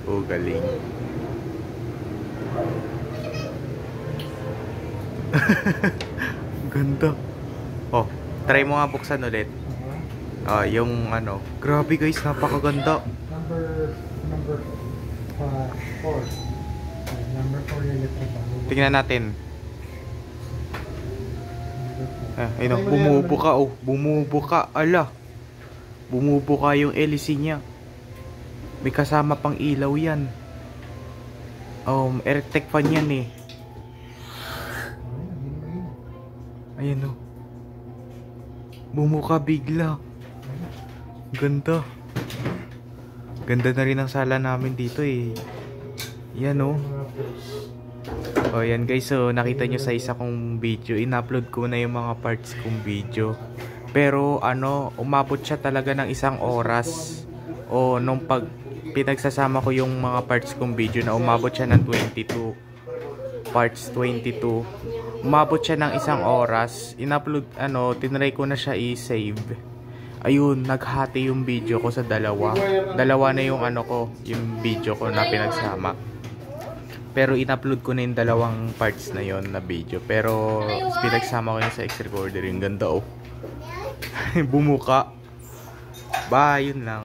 Oh, galing. Ganda. Oh, try mo nga buksan ulit. Yung ano. Grabe guys, napakaganda. Number 4. Number 4 yung electric fan. Tingnan natin. Ayun, bumubuka oh. Bumubuka. Ala. Bumubuka yung LC niya. May kasama pang ilaw yan. Electric fan yan eh. Ayan oh. Bumuka bigla. Ganda. Ganda na rin ang sala namin dito eh. Yan oh. Oh yan guys, so nakita nyo sa isa kong video, in-upload ko na yung mga parts kong video. Pero ano, umabot siya talaga ng 1 oras. O nung pag pinagsasama ko yung mga parts kong video na umabot siya ng 22 parts, 22. Umabot siya ng 1 oras. In-upload, tinry ko na siya i-save. Ayun, naghati yung video ko sa dalawa. Dalawa na yung yung video ko na pinagsama. Pero in-upload ko na yung 2 parts na yon na video. Pero pinagsama ko yun sa X-Recorder. Yung ganda oh. Bumuka. Bye, yun lang.